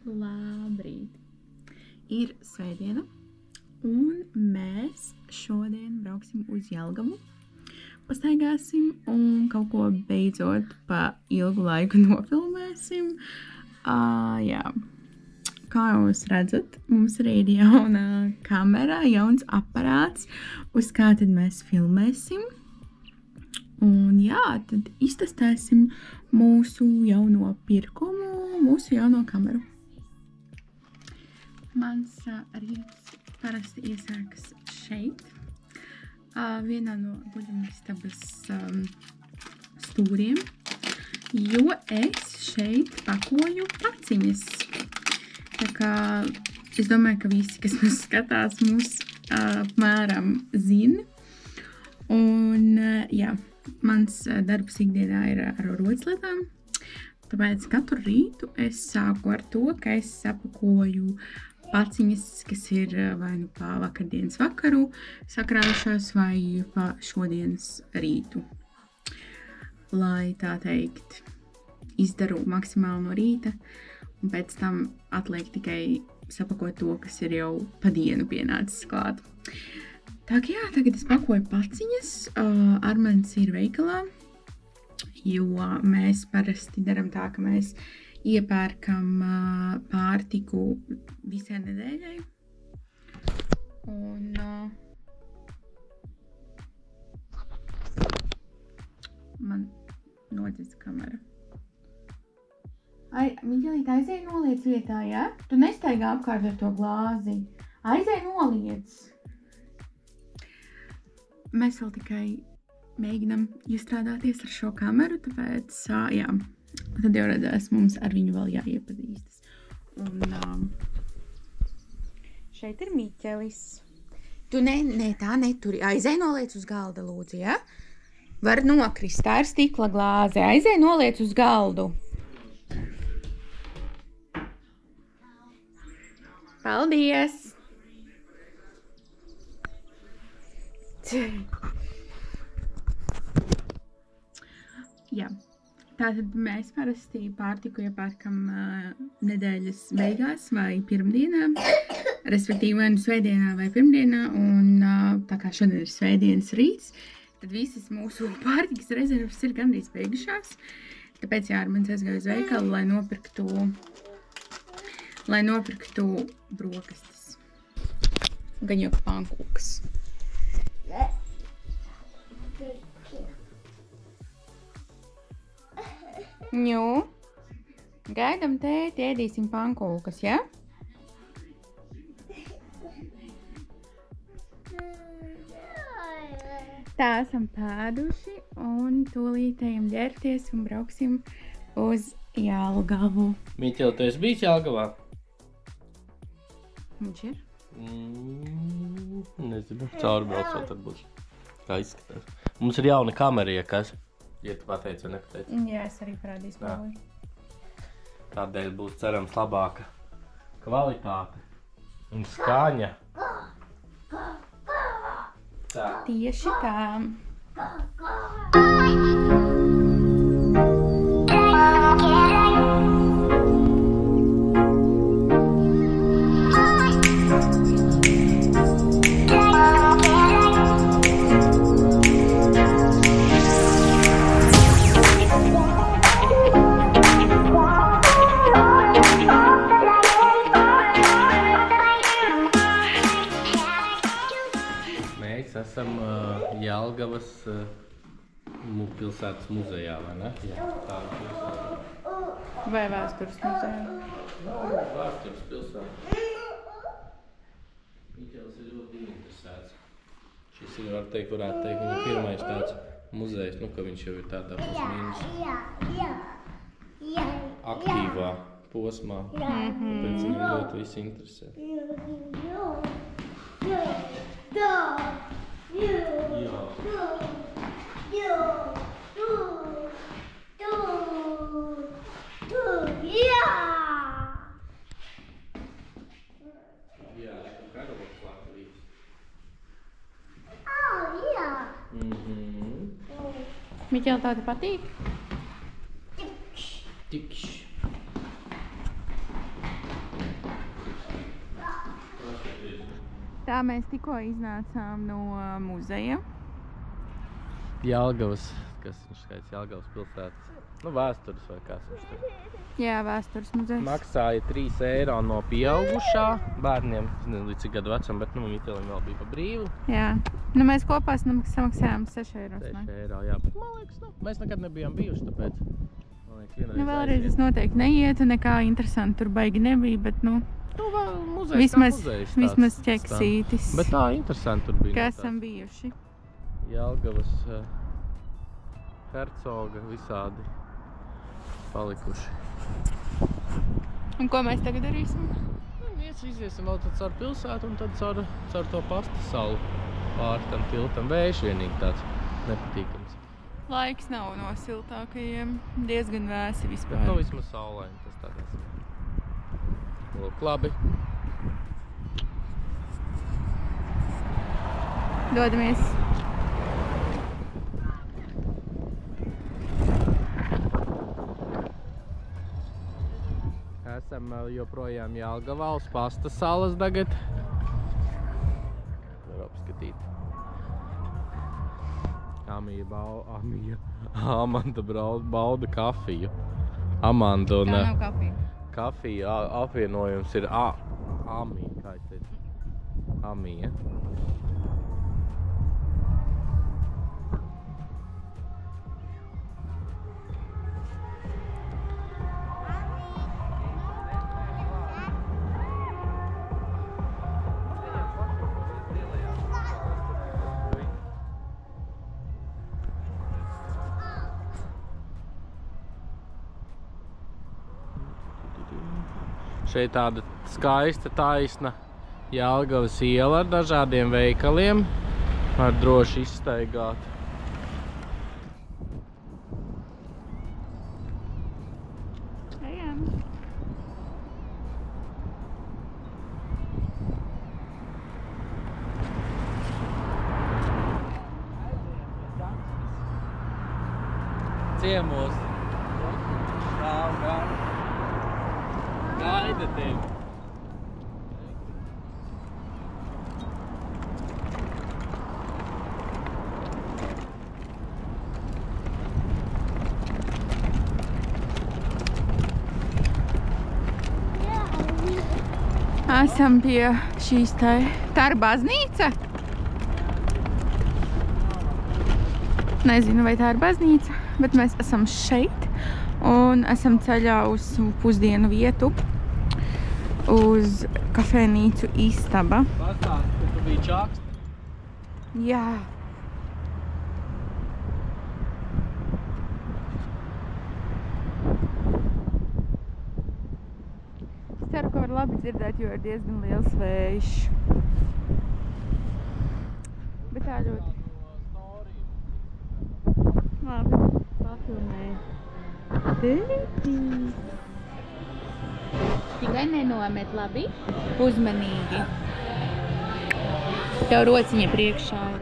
Labrīt! Ir svētdiena, un mēs šodien brauksim uz Jelgavu. Pastaigāsim un kaut ko beidzot pa ilgu laiku nofilmēsim. Jā. Kā jūs redzat, mums arī ir jauna kamera, jauns aparāts, uz kā tad mēs filmēsim. Un jā, tad iztestēsim mūsu jauno pirkumu, mūsu jauno kameru. Mans rīts parasti iesākas šeit, vienā no guļamistabas stūriem, jo es šeit pakoju paciņas. Tā kā es domāju, ka visi, kas mūs skatās, mūs apmēram zina. Un jā, mans darbs ikdienā ir ar rotaļlietām. Tāpēc katru rītu es sāku ar to, ka es sapakoju paciņas, kas ir vai nu pa vakardienas vakaru sakrājušās vai pa šodienas rītu. Lai tā teikt, izdaru maksimāli no rīta, un pēc tam atliek tikai sapakot to, kas ir jau pa dienu pienācis klāt. Tā kā jā, tagad es pakoju paciņas, Armands ir veikalā, jo mēs parasti daram tā, ka mēs iepērkam pārtiku visai nedēļai. Un man nodzis kamera. Miķelīt, aizēj noliec vietā, ja? Tu nestaigā apkārt ar to glāzi. Aizēj noliec. Mēs vēl tikai mēģinam iestrādāties ar šo kameru, tāpēc, jā, tad jau redzēs, mums ar viņu vēl jāiepazīstas. Un šeit ir Miķelis. Tu tā neturi. Aizēj noliec uz galda, lūdzu, ja? Var nokrist, tā ir stikla glāze. Aizēj noliec uz galdu. Paldies! Jā, tātad mēs parasti pārtiku iepērkam nedēļas beigās vai pirmdienā, respektīvi vai nu svētdienā vai pirmdienā, un tā kā šodien ir svētdienas rīts, tad visas mūsu pārtikas rezerves ir gandrīz beigušās, tāpēc jā, Armands aizgāja uz veikalu, lai nopirktu brokastis, gan jau pankūkas. Ņū, gaidam tēti, ēdīsim pankūkas, ja? Tā esam pēduši un tūlītējam ģērties un brauksim uz Jelgavu. Miķeli, tu esi bijis Jelgavā? Viņš ir? Nezinu, caurbraucot varbūt. Kā izskatās. Mums ir jauna kamera, ja kas? Ja tu pateici vai nepateici? Jā, es arī parādīšu pavāju. Tādēļ būs cerams labāka kvalitāte un skaņa. Tā. Tieši tā. Esam Jelgavas pilsētas muzejā, vai ne? Jā, tāda pilsēta. Vai vēstures muzejā? Vēstures pilsēta. Miķelis ir ļoti interesēts. Šis ir, varētu teikt, viņa pirmais tāds muzejs, nu, ka viņš jau ir tādā pusmīnus aktīvā posmā. Tāpēc viņam ļoti visi interesē. Miķeli, tev te patīk? Tikš. Tā mēs tikko iznācām no muzeja. Jelgavas, kas viņš skaits, Jelgavas pilsētas. Nu, vēstures vai kāds viņš tur. Jā, vēstures muzejs. Maksāja 3 eiro no pieaugušā bērniem, nezinu līdz cik gadu vecam, bet nu Mitelim vēl bija pa brīvu. Jā, nu mēs kopā samaksājām 6 euros. 6 eiro, jā, bet man liekas, nu, mēs nekad nebijām bijuši, tāpēc. Man liekas, vienreiz Nu, vēlreiz es noteikti neietu, nekā interesanti tur baigi nebija, bet nu... Nu, vēl muzejs kā muzejs. Vismaz ķeksītis. Bet tā, interesanti tur bija. Kā esam bijuši. Jelgavas hercoga visādi palikuši. Un ko mēs tagad darīsim? Iziesim vēl tad caur pilsētu un tad caur to pasta salu pāri tam tiltam. Vējš vienīgi tāds nepatīkams. Laiks nav no siltākajiem, diezgan vēsi vispār. Bet nu vismaz saulaini tas tādās. Lūk, labi. Dodamies. Esam joprojām Jelgavā uz pasta salas tagad. Var apskatīt. Amanda bauda kafiju. Amanda un... Tā nav kafija. Kafija apvienojums ir Amija, kā es teicu? Amija. Šeit tāda skaista, taisna Jelgavas iela ar dažādiem veikaliem. Var droši izstaigāt. Ejam. Ciemos. Gaida tevi. Esam pie šīs tā ir baznīca? Nezinu, vai tā ir baznīca, bet mēs esam šeit un esam ceļā uz pusdienu vietu, uz kafejnīcu Istaba. Pastāsti, ka tu biji čaksti? Jā. Es ceru, ka var labi dzirdēt, jo ir diezgan liels vējš. Bet tā ļoti. Labi, papilnē. Tikai nenomet, labi? Uzmanīgi. Tev rociņa priekšā ir.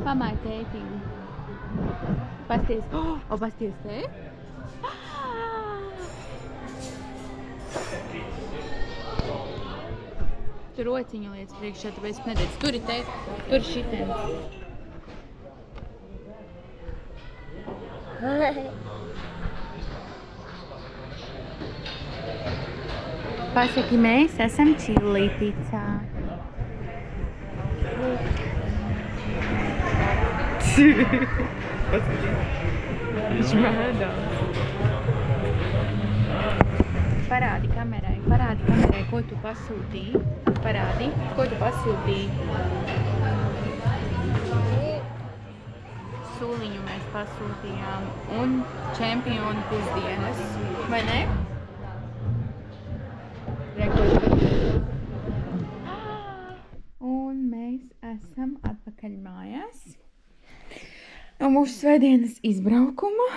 Pamāj tētīm. Pasties. O, pasties te? Tu rociņu liec priekšā, tāpēc nedēļ. Turi te, turi šitien. Pasaki, mēs esam čili picā. Viņš mēdās. Parādi kamerai, ko tu pasūtīji. Parādi, ko tu pasūtīji. Sūliņu mēs pasūtījām un čempionu pusdienas, vai ne? Un mēs esam atpakaļ mājās. No mūsu svētdienas izbraukuma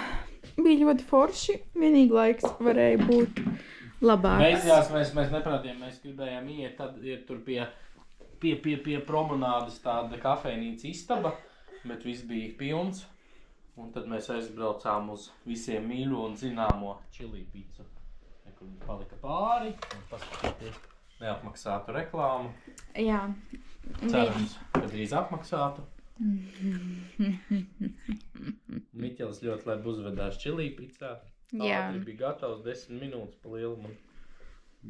bija ļoti forši, vienīgi laiks varēja būt labāks. Beigās mēs neprātījām, mēs gribējām iet, tad ir tur pie promenādes tāda kafejnīca Istaba, bet viss bija pilns. Un tad mēs aizbraucām uz visiem mīļo un zināmo čili picu. Kur palika pāri un paskatieties neapmaksātu reklāmu. Jā. Cerams, ka drīz apmaksātu. Miķelis ļoti labi uzvedās čilī picā. Jā. Ātri bija gatavs, 10 minūtes pa lielumu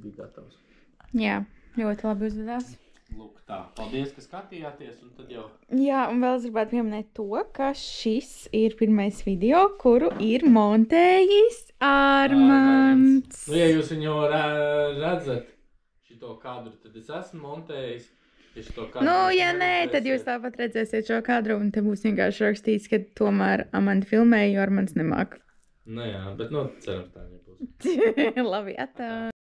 bija gatavs. Jā, ļoti labi uzvedās. Lūk tā, paldies, ka skatījāties, un tad jau... Jā, un vēl es gribētu pieminēt to, ka šis ir pirmais video, kuru ir montējis Armands. Nu, ja jūs viņu redzat, šito kadru, tad es esmu montējis. Nu, ja nē, tad jūs tāpat redzēsiet šo kadru, un te būs vienkārši rakstīts, ka tomēr Amanda filmēja, jo Armands nemāk. Nu jā, bet, cerams tā nebūs. Labi, atā.